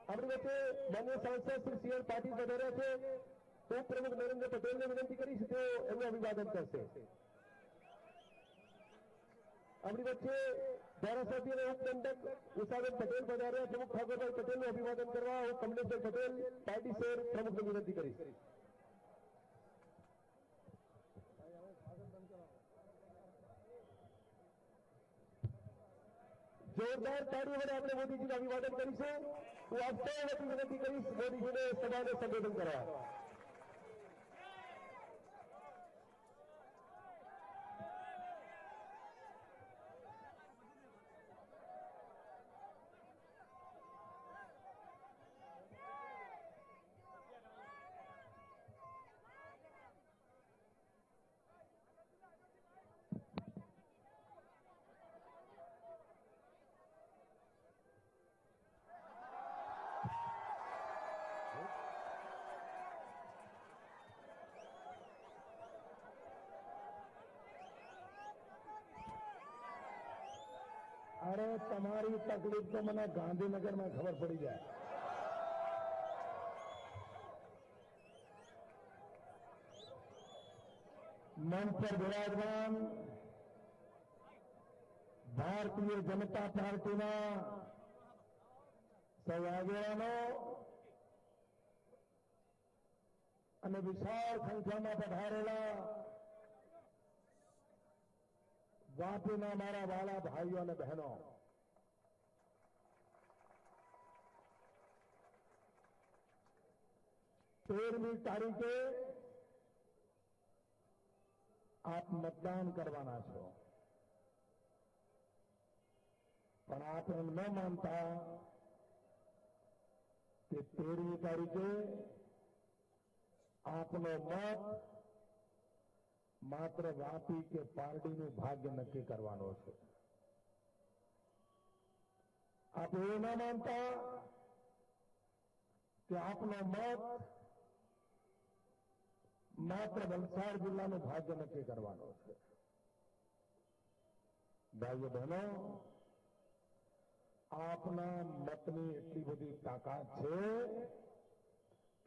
આપણી વચ્ચે માન્ય સાંસદ શ્રી સી આર પાટીલ પધાર્યા છે. ઉપપ્રમુખ નરેન્દ્ર પટેલને વિનંતી કરીશ તેઓ એમનું અભિવાદન કરશે. આપણી વચ્ચે ધારાસભ્ય અને ઉપદંડક ઉષાબેન પટેલ પધાર્યા. પ્રમુખ ઠાકોરભાઈ પટેલનું અભિવાદન કરવા હું કમલેશભાઈ પટેલ પાર્ટી શહેર પ્રમુખને વિનંતી કરીશ. જોરદાર તાળી વડે આપણે મોદીજીને અભિવાદન કરીશું. હું આપ સૌ વતી વિનંતી કરીશ મોદીજીને સભાને સંબોધન કરવા. अरे तुम्हारी तकलीफ तो मैंने गांधीनगर में खबर पड़ी जाए. मंच पर विराजमान भारतीय जनता पार्टीना સૌ આગેવાનો અને વિશાળ સંખ્યામાં પધારેલા વાપીના મારા વાલા ભાઈઓ અને બહેનો, 13મી તારીખે આપ મતદાન કરવાના છો, પણ આપ એમ ન માનતા કે 13મી તારીખે આપનો મત માત્ર વાપી કે પારડીનું ભાગ્ય નક્કી કરવાનો છે. આપ એ ન માનતા કે આપનો મત માત્ર વલસાડ જિલ્લાનું ભાગ્ય નક્કી કરવાનો છે. ભાઈઓ બહેનો, આપના મતની એટલી બધી તાકાત છે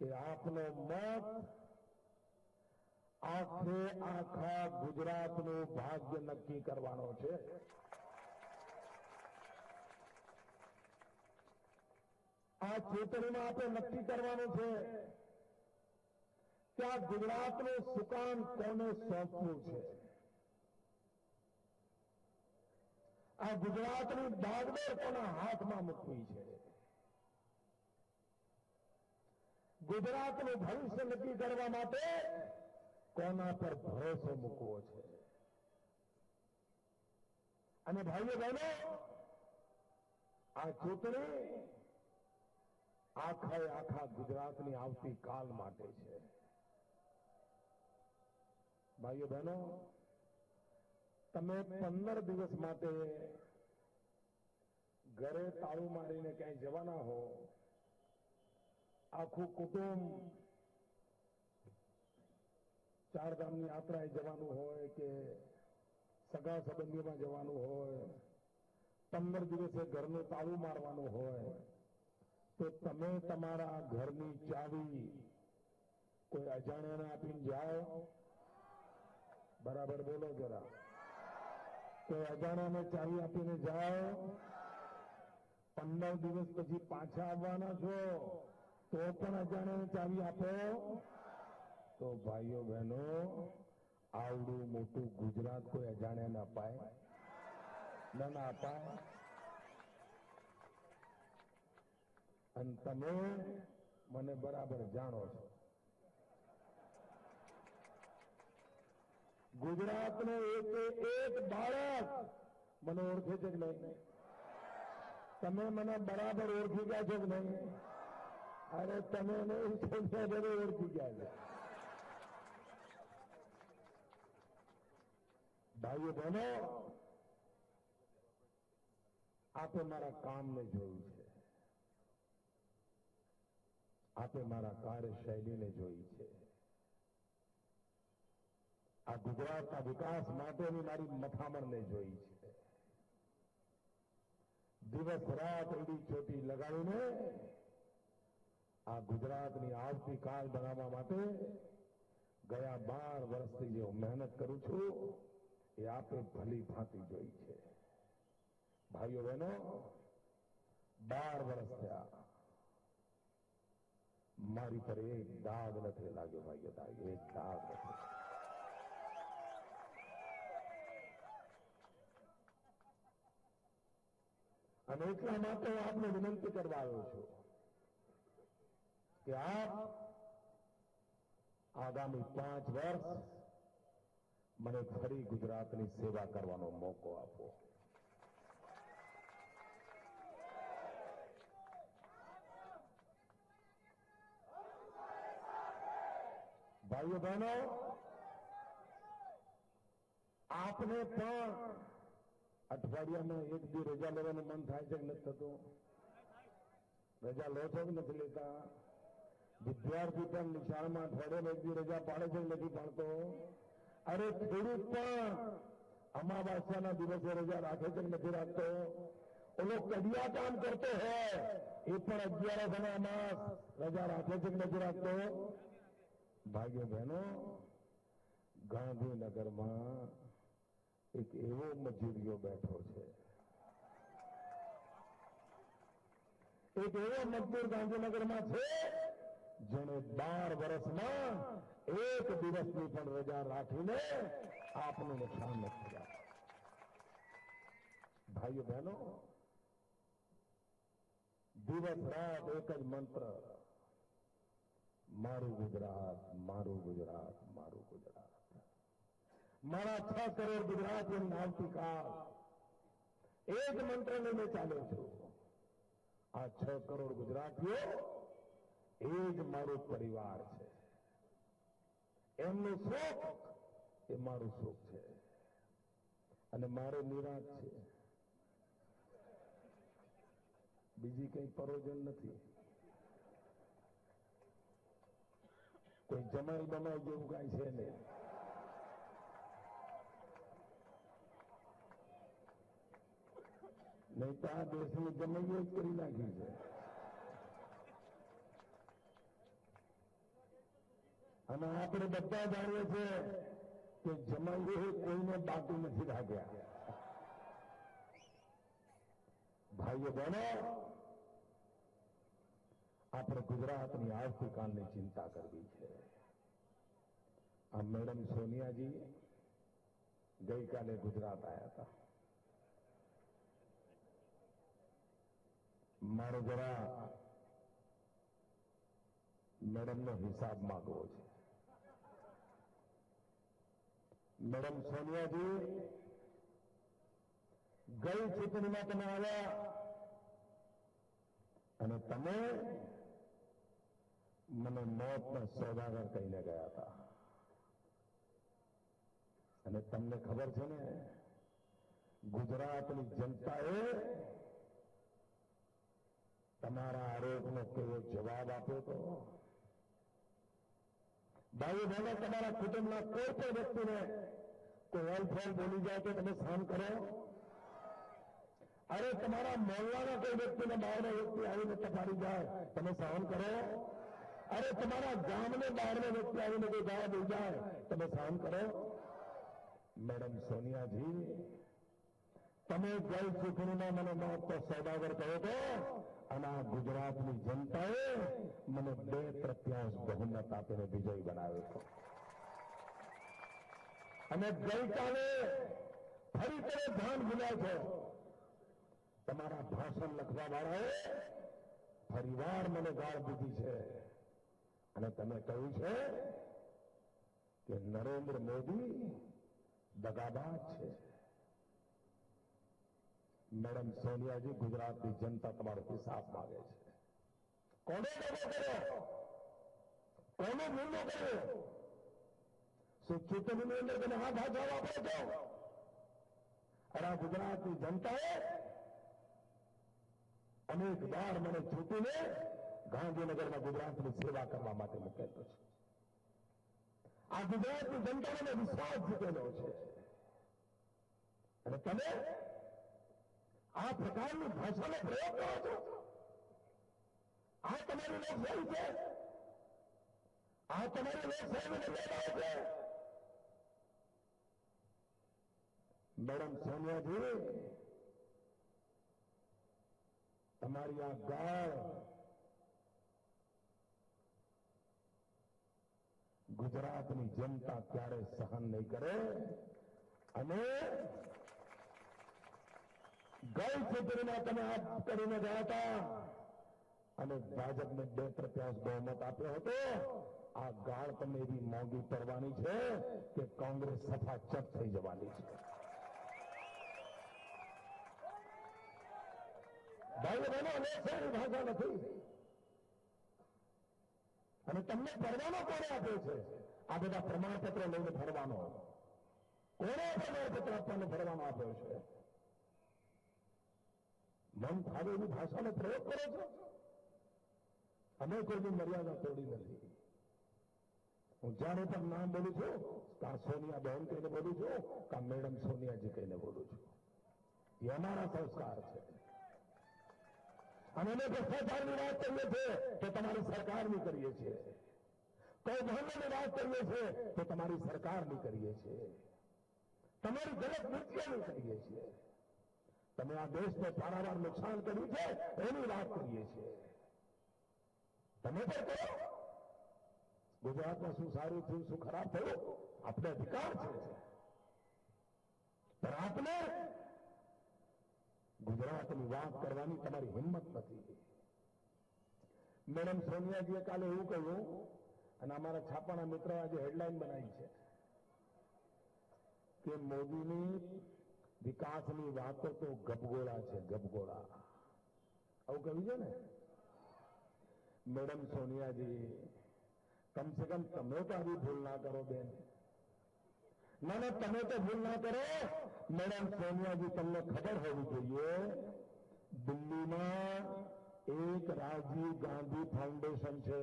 કે આપનો મત આખા ગુજરાતનું ભાગ્ય નક્કી કરવાનો છે. આ ચૂંટણીમાં આપણે નક્કી કરવાનું છે કે આ ગુજરાતનું સુકાન કોને સોંપવું છે. આ ગુજરાતની બાગડોર કોના હાથમાં મૂકવી છે. ગુજરાતનું ભવિષ્ય નક્કી કરવા માટે કોના પર ભરોસો મૂકવો છે. અને ભાઈઓ બહેનો, આ ચૂંટણી આખા ગુજરાતની આવતીકાલ માટે છે. ભાઈઓ બહેનો, તમે 15 દિવસ માટે ઘરે તાળું મારીને ક્યાંય જવાના હો, આખું કુટુંબ ચારધામની યાત્રાએ જવાનું હોય કે સગા સંબંધીઓમાં જવાનું હોય, 15 દિવસે ઘરનું તાળું મારવાનું હોય, તો તમે તમારા ઘરની ચાવી કોઈ અજાણ્યાને આપીને જાઓ? બરાબર બોલો જરા. કોઈ અજાણ્યાને ચાવી આપીને જાઓ? 15 દિવસ પછી પાછા આવવાના છો તો પણ અજાણ્યાને ચાવી આપો? તો ભાઈઓ બહેનો, આવડું મોટું ગુજરાત કોઈ અજાણ્યાને અપાય? ના અપાય. અને તમે મને બરાબર જાણો છો, ગુજરાતનો એક બાળક મને ઓળખે છે કે નહીં? તમે મને બરાબર ઓળખી ગયા છો કે નહીં? અરે તમે નહીં ઓળખી ગયા છે. ભાઈઓ બહેનો, આપે મારા કામને જોયું છે, આપે મારા કાર્યશૈલીને જોઈ છે. આ ગુજરાતના વિકાસ માટેની મારી મથામણને જોઈ છે. દિવસ રાત એડી ચોટી લગાવીને આ ગુજરાતની આવતીકાલ બનાવવા માટે ગયા 12 વર્ષથી જે હું મહેનત કરું છું એ આપે ભલી ભાંતિ જોઈ છે. ભાઈઓ બહેનો, 12 વર્ષ થયા, મારી પર એક દાગ નથી લાગ્યો. ભાઈઓ, એક દાગ નથી. અને એટલા માટે હું આપને વિનંતી કરવા આવ્યો છું કે આપ આગામી 5 વર્ષ મને ફરી ગુજરાતની સેવા કરવાનો મોકો આપો. ભાઈઓ બહેનો, આપને પણ અઠવાડિયામાં 1 દી રજા લેવાનું મન થાય છે કે નથી થતું? રજા લો છો કે નથી લેતા? વિદ્યાર્થી પણ નિશાળમાં અઠવાડિયામાં 1 દી રજા પાડે છે કે નથી પાડતો? અરે ખેડૂત પણ અમાવાસ્યાના દિવસે રજા રાખે છે કે નથી રાખતો? ઓલો કડિયા કામ કરતો હોય એ પણ 11 અને અમાસ રજા રાખે છે કે નથી રાખતો? ભાઈઓ બહેનો, ગાંધીનગરમાં એક એવો મજૂરીઓ બેઠો છે, એક એવો મજદૂર ગાંધીનગરમાં છે જેને 12 વર્ષમાં 1 દિવસની પણ રજા રાખીને આપનું નુકસાન નથી કર્યા. ભાઈઓ બહેનો, દિવસ રાત એક જ મંત્ર, મારું ગુજરાત, મારું ગુજરાત, મારું ગુજરાત. મારા 6 કરોડ ગુજરાતીઓની આવતીકાલ એ જ મંત્ર લઈને ચાલ્યો છું. આ 6 કરોડ ગુજરાતીઓ એ જ મારો પરિવાર છે. એમનું સુખ એ મારું સુખ છે અને મારો નિરાશ છે. બીજી કઈ પરોજન નથી. કોઈ જમાઈ બમાઈ જેવું કાંઈ છે નહીં. નહીં તો આ દેશની જમાઈઓ જ કરી નાખી છે. અને આપણે બધા જાણીએ છીએ કે જમાઈઓ કોઈને બાકી નથી રાખ્યા. ભાઈઓ બહેનો, આપણે ગુજરાતની આવતીકાલની ચિંતા કરવી છે. આ મેડમ સોનિયાજી ગઈકાલે ગુજરાત આવ્યા હતા. મારે જરા મેડમનો હિસાબ માંગવો છે. મેડમ સોનિયાજી, ગઈ ચૂંટણીમાં તમે આવ્યા અને તમે મને મોતના સોદાગર કહીને ગયા હતા. અને તમને ખબર છે ને, ગુજરાતની જનતાએ તમારા આરોપનો કેવો જવાબ આપ્યો હતો. ભાઈઓ બહેનો, તમારા કુટુંબના કોઈ પણ વ્યક્તિને કોઈ હેલ્પફોલ બોલી જાય તો તમે સહન કરો? અરે તમારા મોહલ્લાના કોઈ વ્યક્તિને બહારનો વ્યક્તિ આવીને તપાડી જાય તમે સહન કરો? અરે તમારા ગામને બહારનો વ્યક્તિ આવીને કોઈ ગાળા દઈ જાય તમે સહન કરો? મેડમ સોનિયાજી, તમે ગઈ ચૂંટણીમાં મને મોટો સોદાગર કહ્યો હતો અને આ ગુજરાતની જનતાએ મને 2/3 બહુમત આપીને વિજયી બનાવ્યો હતો. અને ગઈકાલે ફરી તમે ધ્યાન ભૂલ્યા છો. તમારા ભાષણ લખવા વાળાએ ફરીવાર મને ગાળ દીધી છે અને તમે કહ્યું છે કે નરેન્દ્ર મોદી દગાબાજ છે. મેડમ સોનિયાજી, ગુજરાતની જનતા તમારો હિસાબ માંગે છે. કોને દગો કર્યો? કોનો ગુનો કર્યો? શું ચૂંટણીની અંદર તમે હાથ વાપરો છો? અરે આ ગુજરાતની જનતાએ અનેક વાર મને ચૂંટીને ગાંધીનગરમાં ગુજરાતની સેવા કરવા માટે મૂકેલો છે. આ ગુજરાતની જનતાને વિશ્વાસ જીતેલો છે અને તમે આ પ્રકારની ભાષાનો પ્રયોગ કરો છો. આ તમારી લોકશાહી છે, આ તમારી લોકશાહીની મર્યાદાઓ છે. મેડમ સોનિયાજી, તમારી આ ગાળ ગુજરાતની જનતા ક્યારે સહન નહીં કરે. અને ગઈ ચૂંટણીમાં તમે આ કરીને ગયા હતા અને ભાજપને 2/3 બહુમત આપ્યો હતો. આ ગાળ તમને એવી મોંઘી પડવાની છે કે કોંગ્રેસ સફાચટ થઈ જવાની છે. ભાઈઓ બહેનો, લોકશાહીની ભાષા નથી. અને તમને ફરવાનો કોને આપ્યો છે? આ બધા પ્રમાણપત્રો લઈને ફરવાનો કોને પ્રમાણપત્ર આપવાનો ફરવાનો આપ્યો છે? મન ફાવે એવી ભાષાનો પ્રયોગ કરો છો. અમે કોઈની મર્યાદા તોડી નથી. હું જ્યારે પણ નામ બોલું છું, કાં સોનિયા બહેન કહીને બોલું છું, કાં મેડમ સોનિયાજી કહીને બોલું છું. એ અમારા સંસ્કાર છે. અને અમે ભ્રષ્ટાચારની વાત કરીએ છીએ તો તમારી સરકારની કરીએ છીએ. કૌભાંડોની વાત કરીએ છીએ તો તમારી સરકારની કરીએ છીએ. તમારી ગલત નીતિઓની કરીએ છીએ. તમે આ દેશને પારાવાર નુકસાન કર્યું છે એની વાત કરીએ છીએ. તમે પણ કરો. ગુજરાતમાં શું સારું થયું, શું ખરાબ થયું, આપણે અધિકાર છે. પણ આપને ગુજરાતની વાત કરવાની તમારી હિંમત નથી. મેડમ સોનિયાજીએ કાલે એવું કહ્યું, અને અમારા છાપાના મિત્ર આજે હેડલાઇન બનાવી છે કે મોદીની વિકાસની વાતો તો ગપગોળા છે, ગપગોળા. આવું કહ્યું છે ને. મેડમ સોનિયાજી, કમ સે કમ તમે તો આવી ભૂલ ના કરો બેન. ના ના, તમે તો ભૂલ ના કરો. મેડમ સોનિયાજી, તમને ખબર હોવી જોઈએ, દિલ્હીમાં એક રાજીવ ગાંધી ફાઉન્ડેશન છે.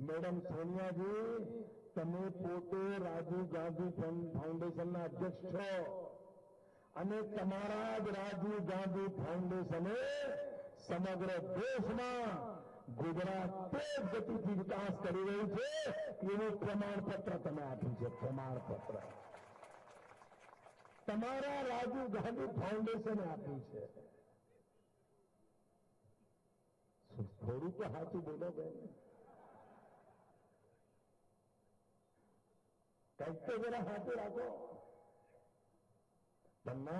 મેડમ સોનિયાજી, તમે પોતે રાજીવ ગાંધી ફાઉન્ડેશનના અધ્યક્ષ છો. અને તમારા જ રાજીવ ગાંધી ફાઉન્ડેશને સમગ્ર દેશમાં ગુજરાત તેજ ગતિથી વિકાસ કરી રહ્યું છે એવું પ્રમાણપત્ર તમે આપ્યું છે. પ્રમાણપત્ર તમારા રાજીવ ગાંધી ફાઉન્ડેશને આપ્યું છે. થોડું તો સાચું બોલો બેન. કંઈક તો જરા સાચું રાખો. બંને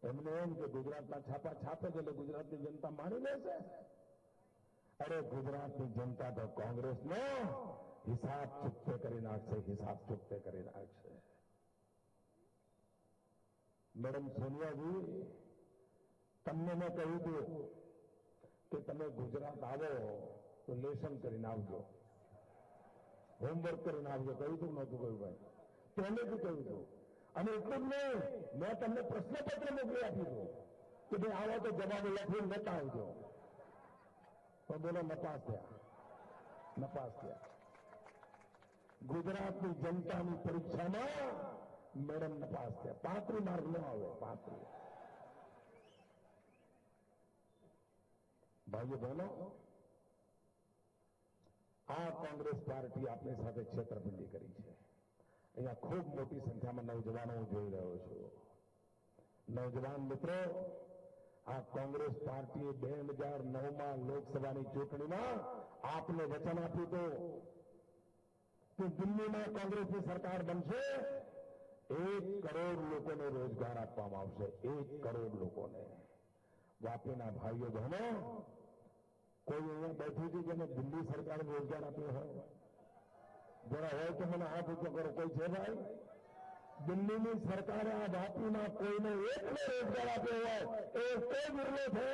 એમને એમ કે ગુજરાતના છાપા છાપે છે એટલે ગુજરાતની જનતા માની લેશે. અરે, ગુજરાતની જનતા તો કોંગ્રેસનો હિસાબ ચૂકતે કરી નાખશે, હિસાબ ચૂકતે કરી નાખશે. મેડમ સોનિયાજી, તમને મેં કહ્યું હતું કે તમે ગુજરાત આવો તો લેશન કરીને આવજો, હોમવર્ક કરીને આવજો. કહ્યું હતું નહોતું કહ્યું ભાઈ? પહેલેથી કહ્યું હતું. અને એટલું જ નહીં, મેં તમને પ્રશ્નપત્ર મોકલી આપ્યું હતું કે ભાઈ આવો તો જવાબ લખીને લેતા આવજો. તો બોલો, નપાસ થયા, નપાસ થયા. ગુજરાતની જનતાની પરીક્ષામાં મેડમ નપાસ થયા. 35 માર્ક ન આવે, 35. ભાઈઓ બહેનો, આ કોંગ્રેસ પાર્ટી આપણી સાથે છેતરપિંડી કરી છે. અહીંયા ખૂબ મોટી સંખ્યામાં નવજવાનો હું જોઈ રહ્યો છું. નવજવાન મિત્રો, આ કોંગ્રેસ પાર્ટીએ 2009માં લોકસભાની ચૂંટણીમાં આપને વચન આપ્યું હતું કે દિલ્હીમાં કોંગ્રેસની સરકાર બનશે, 1 કરોડ લોકોને રોજગાર આપવામાં આવશે. 1 કરોડ લોકોને. વાપીના ભાઈઓ બહેનો, કોઈ અહીંયા બેઠું છે જેને દિલ્હી સરકારે રોજગાર આપ્યો હોય? જરા હોય તો મને હાથ ઊંચો કરો. કોઈ છે ભાઈ? દિલ્હીની સરકારે આ વાપીના કોઈને એકને રોજગાર આપ્યો હોય એ કોઈ બિરલો છે?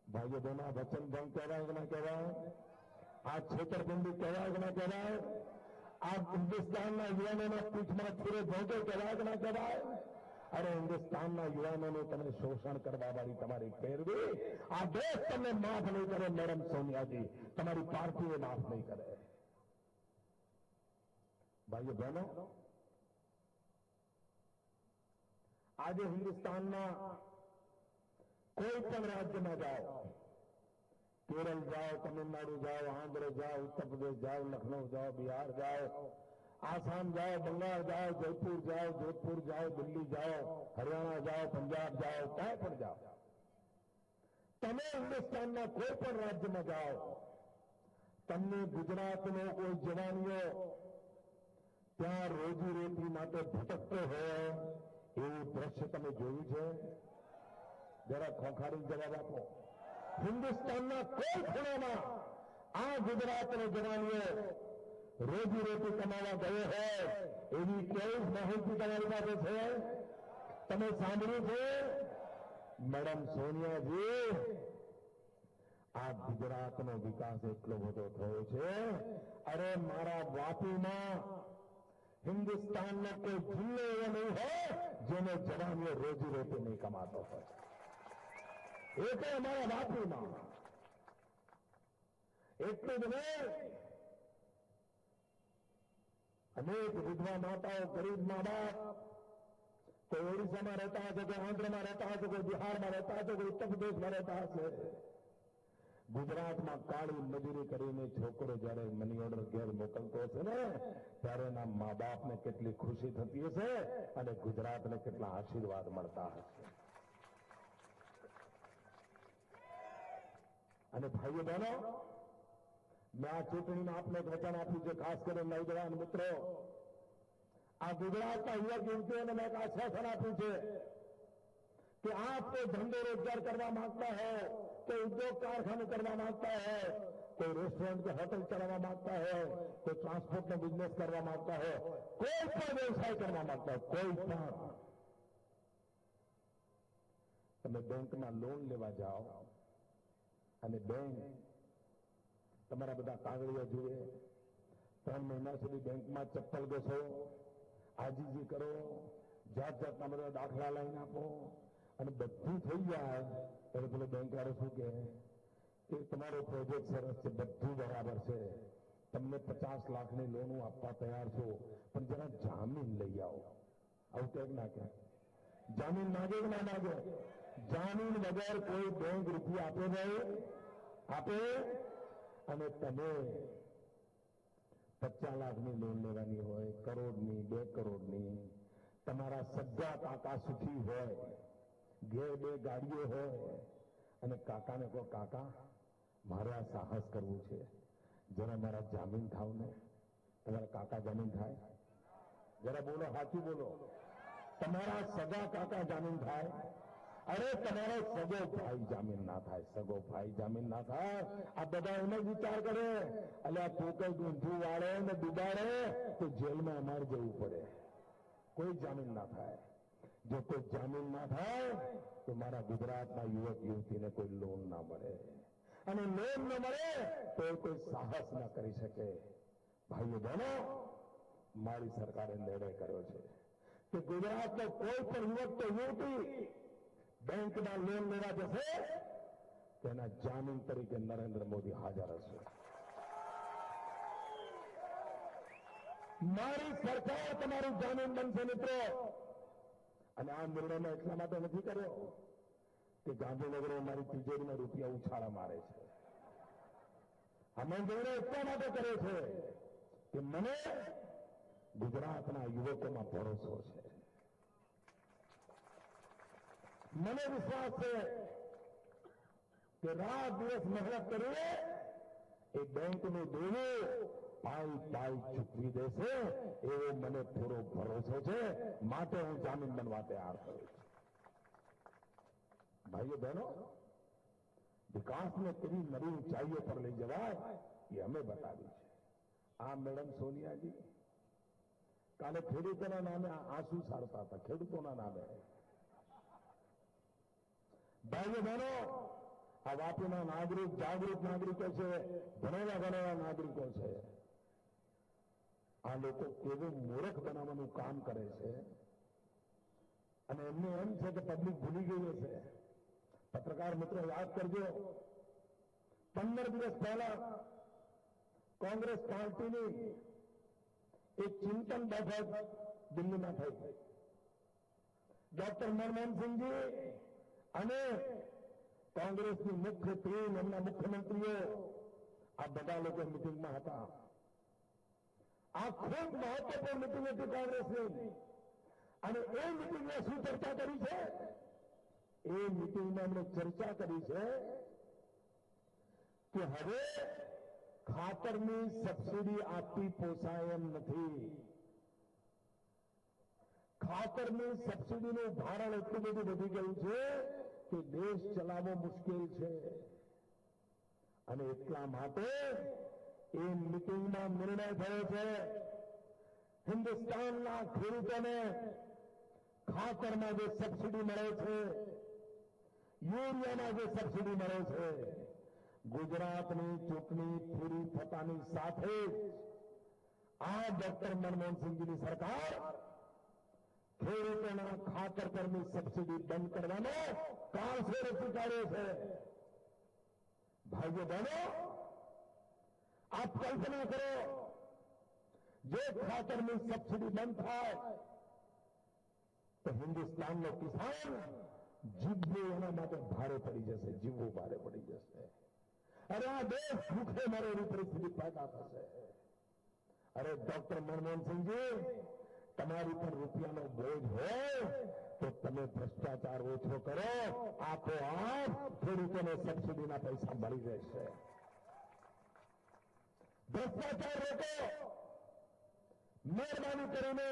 ભાઈઓ બહેનો, આ વચન ભંગ કહેવાય કે ના કહેવાય? આ છેતરપિંડી કહેવાય કે ના કહેવાય? આ હિન્દુસ્તાનના યુવાનોના પીઠમાં છૂરે ભોંકે કહેવાય કે ના કહેવાય? અરે, હિન્દુસ્તાનના યુવાનોનું તમે શોષણ કરવા વાળી તમારી પેરવી આ દેશ તમને માફ નહીં કરે. મેડમ સોનિયાજી, તમારી પાર્ટીએ માફ નહીં કરે. ભાઈઓ બહેનો, આજે હિન્દુસ્તાનના કોઈ પણ રાજ્યમાં જાઓ, केरल जाओ, तमिलनाडु जाओ, आंध्र जाओ, उत्तर प्रदेश जाओ, लखनऊ जाओ, बिहार जाओ, आसाम जाओ, बंगाल जाओ, जयपुर जाओ, जोधपुर जाओ, दिल्ली जाओ, हरियाणा जाओ, पंजाब जाओ, कहीं पर जाओ, તમે હિન્દુસ્તાનના કોઈ પણ રાજ્યમાં જાઓ, તમને ગુજરાતનો કોઈ જવાનીઓ ત્યાં રોજીરોટી માટે ભટકતો હોય એવું દ્રશ્ય તમે જોયું છે? જરા ખોખારી જવાબ આપો. હિન્દુસ્તાનના કોઈ ખૂણામાં આ ગુજરાતનો જવાનીઓ રોજીરોટી કમાવા ગયો હોય એવી કેવી માહિતી તમારી પાસે છે? તમે સાંભળ્યું છે? મેડમ સોનિયાજી, આ ગુજરાતનો વિકાસ એટલો બધો થયો છે. અરે મારા વાપીમાં હિન્દુસ્તાનનો કોઈ જિલ્લો એવો નહીં હોય જેનો જવાનીઓ રોજીરોટી નહીં કમાતો હોય. એ તો અમારા વાપીમાં. એટલું જ નહીં, અનેક વિધવા માતાઓ, ગરીબ મા બાપ, कोई ओडिशा में रहता है, कोई आंध्र में रहता है, कोई बिहार में रहता है, कोई उत्तर प्रदेश में रहता है. गुजरात में काली मजूरी करीने छोकरो जયારે मनी ऑर्डर ઘેર મોકલતો હશે ને ત્યારે એના મા બાપને કેટલી ખુશી થતી હશે અને ગુજરાતને કેટલા આશીર્વાદ મળતા હશે. અને ભાઈઓ બહેનો, મેં આ ચૂંટણીમાં આપને એક વચન આપ્યું છે, ખાસ કરીને નવજવાન મિત્રો, આ ગુજરાતના યુવક યુવતીઓને મેં એક આશ્વાસન આપ્યું છે कि आप कोई धंधे रोजगार करवा मांगता है, कोई उद्योग कारखाने करवा मांगता है, कोई रेस्टोरेंट के होटल चलावा मांगता है, कोई ट्रांसपोर्ट में बिजनेस करवा मांगता है, कोई पण व्यवसाय करवा मांगता है, कोई पण તમે બેંકમાં લોન લેવા જાઓ અને બેંક તમારા બધા કાગળિયા જુએ, 3 મહિના સુધી બેંકમાં ચપ્પલ ઘસો, આજીજી કરો, જાત જાતના બધા દાખલા લઈને આપો અને બધું થઈ જાય એટલે પેલો બેંકવાળો શું કહે કે તમારો પ્રોજેક્ટ સરસ છે, બધું બરાબર છે, તમને 50 લાખની લોન આપવા તૈયાર છો, પણ જરા જામીન લઈ આવો. આવું કે ના કે જામીન માગે કે ના માગે? જામીન વગર કોઈ બેંક રૂપિયા આપે નહીં, આપે? અને તમે 50 લાખની લોન લેવાની હોય, કરોડની, 2 કરોડની, તમારા સગા કાકા સુખી હોય, ઘેર 2 ગાડીઓ હોય અને કાકાને કહો, કાકા મારે આ સાહસ કરવું છે, જરા મારા જામીન થાવ ને. તમારા કાકા જામીન થાય? જરા બોલો, સાચું બોલો. તમારા સગા કાકા જામીન થાય? અરે તમારો સગો ભાઈ જામીન ના થાય, સગો ભાઈ જામીન ના થાય. આ બધા એમ જ વિચાર કરે, એટલે આ તું કઈ ઊંધું વાળે ને ડૂબાડે તો જેલમાં અમારે જવું પડે. કોઈ જામીન ના થાય. જો કોઈ જામીન ના થાય તો મારા ગુજરાતના યુવક યુવતીને કોઈ લોન ના મળે, અને લોન ન મળે તો કોઈ સાહસ ના કરી શકે. ભાઈઓ બહેનો, મારી સરકારે નિર્ણય કર્યો છે કે ગુજરાતનો કોઈ પણ યુવક તો યુવતી બેંકમાં લોન લેવા જશે તેના જામીન તરીકે નરેન્દ્ર મોદી હાજર હશે. મારી સરકાર તમારું જામીન બનશે મિત્રો. અને આ નિર્ણય મેં એટલા માટે નથી કર્યો કે ગાંધીનગરમાં મારી તિજોરીમાં રૂપિયા ઉછાળા મારે છે. અમે નિર્ણય એટલા માટે કર્યો છે કે મને ગુજરાતના યુવકોમાં ભરોસો છે. મને વિશ્વાસ છે કે રાત દિવસ મહેનત કરીએ એ બેંકનું દેવું પાઈ પાઈ ચૂકવી દેશે એવો મને પૂરો ભરોસો છે. માટે હું જામીન બનવા તૈયાર છું. ભાઈઓ બહેનો, વિકાસને કેવી નવી ઊંચાઈઓ પર લઈ જવાય એ અમે બતાવ્યું છે. આ મેડમ સોનિયાજી કાલે ખેડૂતોના નામે આંસુ સારતા હતા, ખેડૂતોના નામે. ભાઈઓ બહેનો, આ વાપીના નાગરિક જાગૃત નાગરિકો છે, ભણેલા ગણેલા નાગરિકો છે. આ લોકો કેવું મૂર્ખ બનાવવાનું કામ કરે છે અને એમને એમ છે કે પબ્લિક ભૂલી ગઈ હશે. પત્રકાર મિત્રો યાદ કરજો, 15 દિવસ પહેલા કોંગ્રેસ પાર્ટીની એક ચિંતન બેઠક દિલ્હીમાં થઈ. ડોક્ટર મનમોહન સિંહજી અને કોંગ્રેસની મુખ્ય ટીમ, એમના મુખ્યમંત્રીઓ આ બધા લોકો મિટિંગમાં હતા. આ ખૂબ મહત્વપૂર્ણ મિટિંગ હતી કોંગ્રેસની. અને એ મિટિંગમાં શું ચર્ચા કરી છે? એ મિટિંગમાં એમણે ચર્ચા કરી છે કે હવે ખાતરની સબસિડી આપવી પોસાય એમ નથી. ખાતરની સબસિડીનું ભારણ એટલું બધું વધી ગયું છે કે દેશ ચલાવવો મુશ્કેલ છે. અને એટલા માટે એ મિટિંગમાં નિર્ણય થયો છે હિન્દુસ્તાનના ખેડૂતોને ખાતરમાં જે સબસિડી મળે છે, યુરિયામાં જે સબસિડી મળે છે, ગુજરાતની ચૂંટણી પૂરી થતાની સાથે જ આ ડોક્ટર મનમોહનસિંહજીની સરકાર ખેડૂતોના ખાતર પરની સબસિડી બંધ કરવાનો કાળસેર સ્વીકાર્યો છે. ભાઈઓ બહેનો, આપ કલ્પના કરો, જો ખાતરની સબસિડી બંધ થાય તો હિન્દુસ્તાનનો કિસાન જીવવું એના માટે ભારે પડી જશે, જીવવું ભારે પડી જશે. અરે આ દેશ ભૂખે મરે એવી પરિસ્થિતિ પેદા થશે. અરે ડોક્ટર મનમોહનસિંહજી, તમારી પર રૂપિયાનો બોજ હોય તો તમે ભ્રષ્ટાચાર ઓછો કરો, આપોઆપ ખેડૂતોને સબસિડીના પૈસા મળી રહેશે. ભ્રષ્ટાચાર રોકો. મહેરબાની કરીને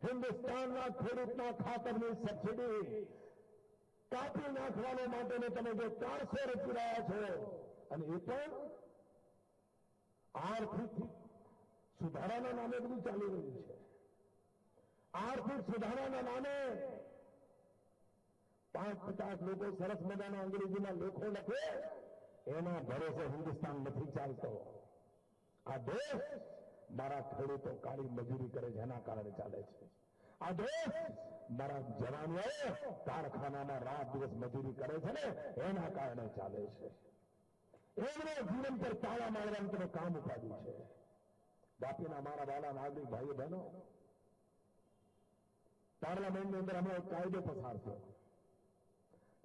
હિન્દુસ્તાનના ખેડૂતના ખાતરની સબસિડી કાપી નાખવાનો માટેનો તમે જે કારસો રચી રહ્યા છો, અને એ પણ આર્થિક સુધારાના નામે બધું ચાલી રહ્યું છે. આર્થિક સુધારાના નામે 5-50 લોકો સરસ મજાના અંગ્રેજીના લેખો લખે, એના ભરોસે હિન્દુસ્તાન નથી ચાલતો. આ દેશ મારા ખેડૂતો કાળી મજૂરી કરે છે એના કારણે ચાલે છે. આ દેશ મારા જવાનોએ કારખાનામાં રાત દિવસ મજૂરી કરે છે ને એના કારણે ચાલે છે. એમણે જીવન પર તાળા મારવાનું તમે કામ ઉપાડ્યું છે. બાપીના મારા વાલા નાગરિક ભાઈઓ બહેનો, પાર્લામેન્ટની અંદર હમણાં એક કાયદો પસાર થયો.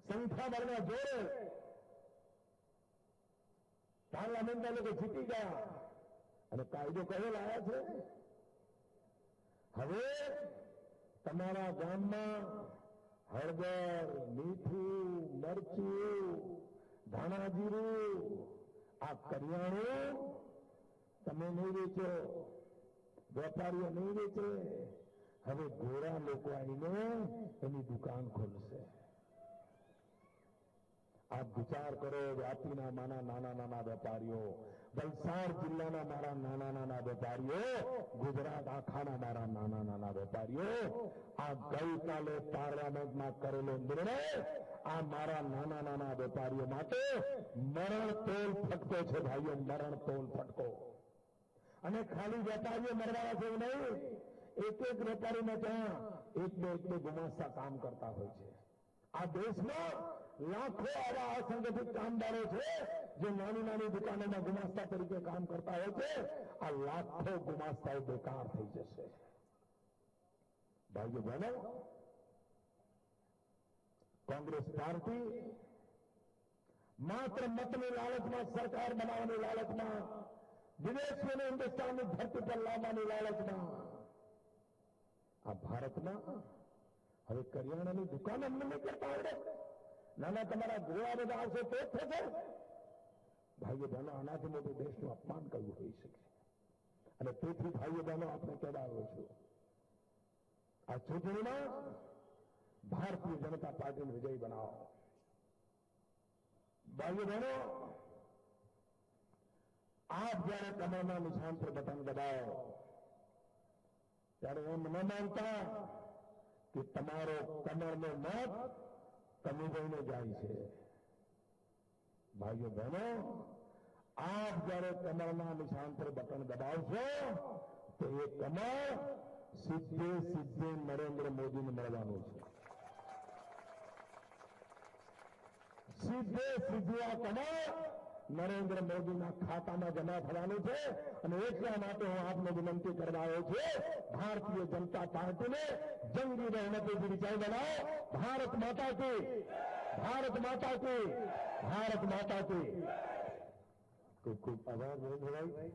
સંખ્યાબળના જોરે પાર્લામેન્ટના લોકો જીતી ગયા અને કાયદો કયો લાયા છે? હવે તમારા ગામમાં હળદર, મીઠું, મરચું, ધાણા જીરું, આ કરિયાણું તમે નહીં વેચો, વેપારીઓ નહીં વેચે. હવે ગોરા લોકો આવીને એની દુકાન ખોલશે. આપ વિચાર કરો, વાપીના મારા નાના નાના વેપારીઓ, વલસાડ જિલ્લાના મારા નાના નાના વેપારીઓ, ગુજરાત આખાના મારા નાના નાના વેપારીઓ, આ ગઈકાલે પાર્લામેન્ટમાં કરેલો નિર્ણય આ મારા નાના નાના વેપારીઓ માટે મરણતોલ ફટકો છે. ભાઈઓ, મરણતોલ ફટકો. અને ખાલી વેપારીઓ મરવાના છે એવું નહીં, એક એક વેપારીને ત્યાં એક બે ગુમાસ્તા કામ કરતા હોય છે. આ દેશમાં લાખો આવા અસંગઠિત કામદારો છે જે નાની નાની દુકાનોમાં ગુમાસ્તા તરીકે કામ કરતા હોય છે. આ લાખો ગુમાસ્તાઓ બેકાર થઈ જશે. ભાઈઓ બહેનો, કોંગ્રેસ પાર્ટી માત્ર મતની લાલચમાં, સરકાર બનાવવાની લાલચમાં, વિદેશીઓને હિન્દુસ્તાનની ધરતી પર લાવવાની લાલચમાં આ ભારતમાં હવે કરિયાણાની દુકાન અમને નહીં કરતા આવડે, નાના તમારા ગોળા બધા આવશે તો જ થશે. ભાઈઓ બહેનો, આનાથી મોટું દેશનું અપમાન કરવું હોઈ શકે. અને તેથી ભાઈઓ બહેનો, આપણે કહેવાયો છું, આ ચૂંટણીમાં ભારતીય જનતા પાર્ટીને વિજયી બનાવો. ભાઈઓ બહેનો, આપ જયારે કમરના નિશાન પર બટન દબાવો ત્યારે એમ ન માનતા કે તમારો કમરનો મત કમીભાઈને જાય છે. ભાઈઓ બહેનો, આપ જયારે કમરના નિશાન પર બટન દબાવશો તો એ કમર સીધે નરેન્દ્ર મોદીને મળવાનું છે. સીધે આ કમર નરેન્દ્ર મોદીના ખાતામાં જમા થવાનું છે. અને એટલા માટે હું આપને વિનંતી કરવા આવ્યો છું, ભારતીય જનતા પાર્ટીને જંગી બહુમતીથી વિજય બનાવો. ભારત માતા કી, ભારત માતા કી, ભારત માતા કી. ખૂબ ખૂબ આભાર નરેન્દ્રભાઈ.